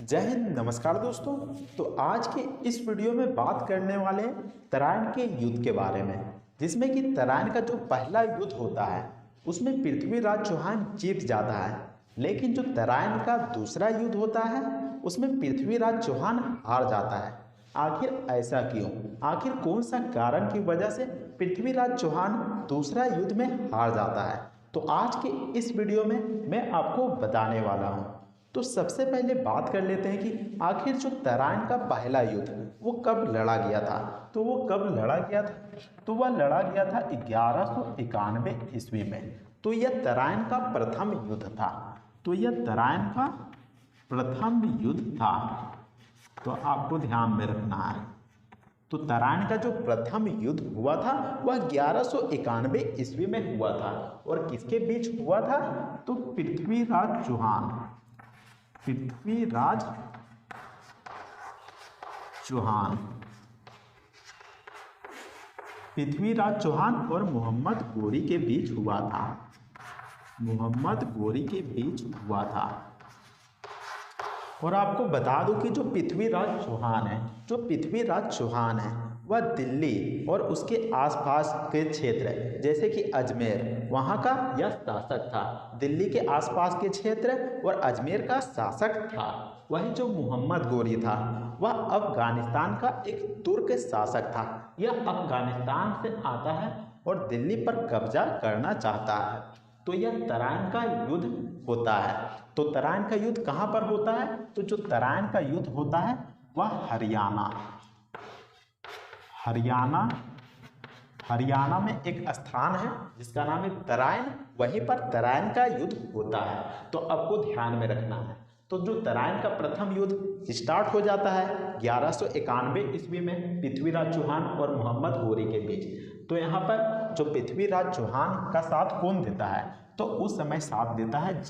जय हिंद। नमस्कार दोस्तों। तो आज के इस वीडियो में बात करने वाले हैं तराइन के युद्ध के बारे में, जिसमें कि तराइन का जो पहला युद्ध होता है उसमें पृथ्वीराज चौहान जीत जाता है, लेकिन जो तराइन का दूसरा युद्ध होता है उसमें पृथ्वीराज चौहान हार जाता है। आखिर ऐसा क्यों? आखिर कौन सा कारण की वजह से पृथ्वीराज चौहान दूसरा युद्ध में हार जाता है? तो आज के इस वीडियो में मैं आपको बताने वाला हूँ। तो सबसे पहले बात कर लेते हैं कि आखिर जो तराइन का पहला युद्ध वो कब लड़ा गया था। तो वो कब लड़ा गया था? तो वह लड़ा गया था 1191 ईस्वी में। तो यह तराइन का प्रथम युद्ध था। तो यह तराइन का प्रथम युद्ध था, तो आपको ध्यान में रखना है। तो तराइन का जो प्रथम युद्ध हुआ था वह 1191 ईस्वी में हुआ था। और किसके बीच हुआ था? तो पृथ्वीराज चौहान और मोहम्मद गोरी के बीच हुआ था। और आपको बता दूं कि जो पृथ्वीराज चौहान है वह दिल्ली और उसके आसपास के क्षेत्र जैसे कि अजमेर वहाँ का यह शासक था। दिल्ली के आसपास के क्षेत्र और अजमेर का शासक था। वही जो मोहम्मद गोरी था वह अफगानिस्तान का एक तुर्क शासक था। यह अफगानिस्तान से आता है और दिल्ली पर कब्जा करना चाहता है। तो यह तराइन का युद्ध होता है। तो तराइन का युद्ध कहाँ पर होता है? तो जो तराइन का युद्ध होता है वह हरियाणा में एक स्थान है जिसका नाम है तराइन। वहीं पर तराइन का युद्ध होता है। तो आपको ध्यान में रखना है। तो जो तराइन का प्रथम युद्ध स्टार्ट हो जाता है 1191 ईस्वी में पृथ्वीराज चौहान और मोहम्मद गोरी के बीच। तो यहाँ पर जो पृथ्वीराज चौहान का साथ कौन देता है? तो उस समय साथ देता है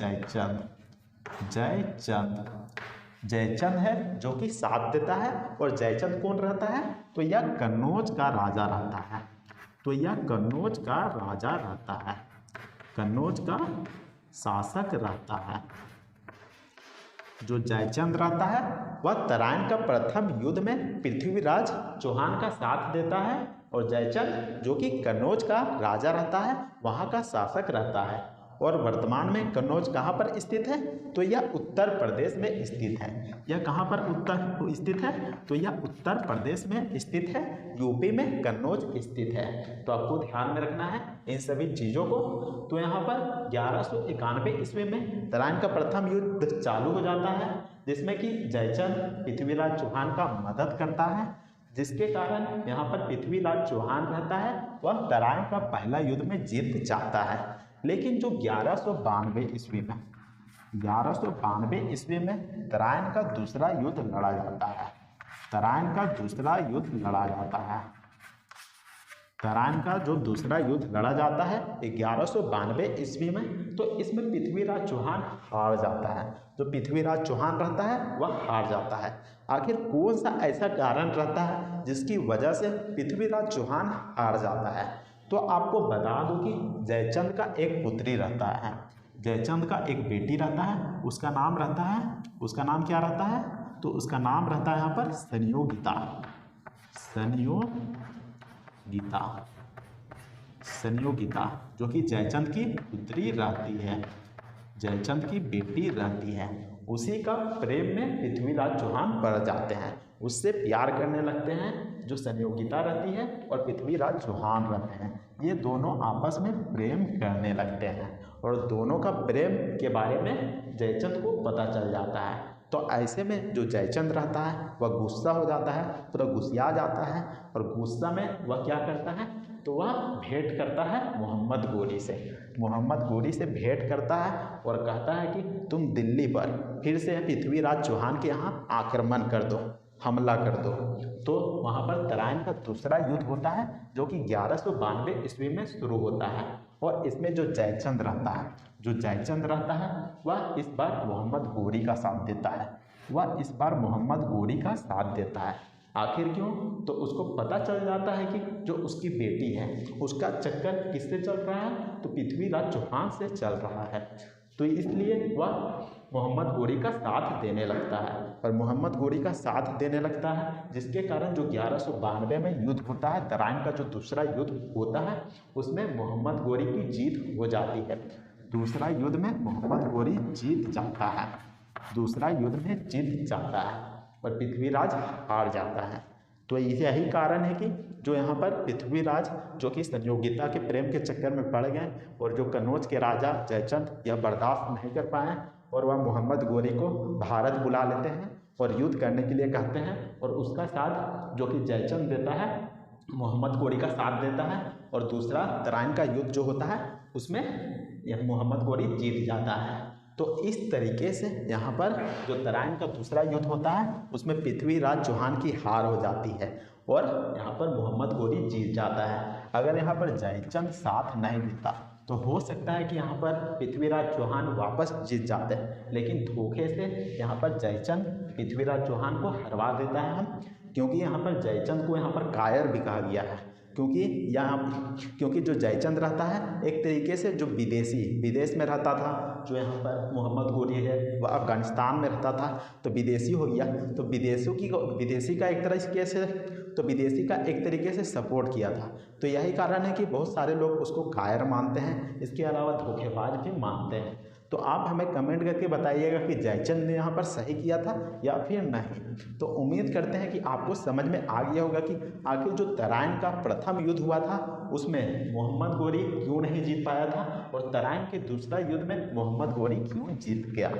जयचंद है जो कि साथ देता है। और जयचंद कौन रहता है? तो यह कन्नौज का राजा रहता है। कन्नौज का शासक रहता है। जो जयचंद रहता है वह तराइन का प्रथम युद्ध में पृथ्वीराज चौहान का साथ देता है। और जयचंद जो कि कन्नौज का राजा रहता है वहाँ का शासक रहता है। और वर्तमान में कन्नौज कहाँ पर स्थित है? तो यह उत्तर प्रदेश में स्थित है। यह कहाँ पर स्थित है? तो यह उत्तर प्रदेश में स्थित है। यूपी में कन्नौज स्थित है। तो आपको ध्यान में रखना है इन सभी चीज़ों को। तो यहाँ पर 1191 ईस्वी में तराइन का प्रथम युद्ध चालू हो जाता है, जिसमें कि जयचंद पृथ्वीराज चौहान का मदद करता है, जिसके कारण यहाँ पर पृथ्वीराज चौहान रहता है वह तराइन का पहला युद्ध में जीत जाता है। लेकिन जो 1192 ईस्वी में तराइन का दूसरा युद्ध लड़ा जाता है। तराइन का जो दूसरा युद्ध लड़ा जाता है 1192 ईस्वी में। तो इसमें पृथ्वीराज चौहान हार जाता है। जो पृथ्वीराज चौहान रहता है वह हार जाता है। आखिर कौन सा ऐसा कारण रहता है जिसकी वजह से पृथ्वीराज चौहान हार जाता है? तो आपको बता दूं कि जयचंद का एक पुत्री रहता है। जयचंद का एक बेटी रहता है। उसका नाम क्या रहता है? तो उसका नाम रहता है यहाँ पर संयोगिता, जो कि जयचंद की पुत्री रहती है, जयचंद की बेटी रहती है। उसी का प्रेम में पृथ्वीराज चौहान पड़ जाते हैं, उससे प्यार करने लगते हैं। जो संयोगिता रहती है और पृथ्वीराज चौहान रहते हैं, ये दोनों आपस में प्रेम करने लगते हैं। और दोनों का प्रेम के बारे में जयचंद को पता चल जाता है। तो ऐसे में जो जयचंद रहता है वह गुस्सा हो जाता है, पूरा गुस्सिया जाता है। और गुस्सा में वह क्या करता है? तो वह भेंट करता है मोहम्मद गोरी से भेंट करता है और कहता है कि तुम दिल्ली पर फिर से पृथ्वीराज चौहान के यहाँ आक्रमण कर दो, हमला कर दो। तो वहाँ पर तराइन का दूसरा युद्ध होता है जो कि 1192 ईस्वी में शुरू होता है। और इसमें जो जयचंद रहता है वह इस बार मोहम्मद गोरी का साथ देता है। आखिर क्यों? तो उसको पता चल जाता है कि जो उसकी बेटी है उसका चक्कर किससे चल रहा है? तो पृथ्वीराज चौहान से चल रहा है। तो इसलिए वह मोहम्मद गोरी का साथ देने लगता है। और मोहम्मद गोरी का साथ देने लगता है, जिसके कारण जो 1192 में युद्ध होता है, तराइन का जो दूसरा युद्ध होता है, उसमें मोहम्मद गोरी की जीत हो जाती है। दूसरा युद्ध में मोहम्मद गोरी जीत जाता है, दूसरा युद्ध में जीत जाता है और पृथ्वीराज हार जाता है। तो यही कारण है कि जो यहाँ पर पृथ्वीराज जो कि संयोगिता के प्रेम के चक्कर में पड़ गए और जो कन्नौज के राजा जयचंद यह बर्दाश्त नहीं कर पाए और वह मोहम्मद गोरी को भारत बुला लेते हैं और युद्ध करने के लिए कहते हैं। और उसका साथ जो कि जयचंद देता है, मोहम्मद गोरी का साथ देता है और दूसरा तराइन का युद्ध जो होता है उसमें यह मोहम्मद गोरी जीत जाता है। तो इस तरीके से यहाँ पर जो तराइन का दूसरा युद्ध होता है उसमें पृथ्वीराज चौहान की हार हो जाती है और यहाँ पर मोहम्मद गोरी जीत जाता है। अगर यहाँ पर जयचंद साथ नहीं देता तो हो सकता है कि यहाँ पर पृथ्वीराज चौहान वापस जीत जाते हैं, लेकिन धोखे से यहाँ पर जयचंद पृथ्वीराज चौहान को हरवा देता है हम, क्योंकि यहाँ पर जयचंद को यहाँ पर कायर भी कहा गया है। क्योंकि जो जयचंद रहता है एक तरीके से जो विदेश में रहता था, जो यहाँ पर मोहम्मद गोरी है वह अफगानिस्तान में रहता था, तो विदेशी हो गया। तो विदेशी का एक तरीके से सपोर्ट किया था। तो यही कारण है कि बहुत सारे लोग उसको कायर मानते हैं, इसके अलावा धोखेबाज भी मानते हैं। तो आप हमें कमेंट करके बताइएगा कि जयचंद ने यहाँ पर सही किया था या फिर नहीं। तो उम्मीद करते हैं कि आपको समझ में आ गया होगा कि आखिर जो तराइन का प्रथम युद्ध हुआ था उसमें मोहम्मद गोरी क्यों नहीं जीत पाया था और तराइन के दूसरा युद्ध में मोहम्मद गोरी क्यों जीत गया।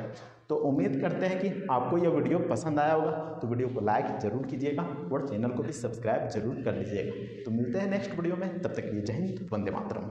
तो उम्मीद करते हैं कि आपको यह वीडियो पसंद आया होगा, तो वीडियो को लाइक जरूर कीजिएगा और चैनल को भी सब्सक्राइब जरूर कर लीजिएगा। तो मिलते हैं नेक्स्ट वीडियो में, तब तक के लिए जय हिंद, वंदे मातरम।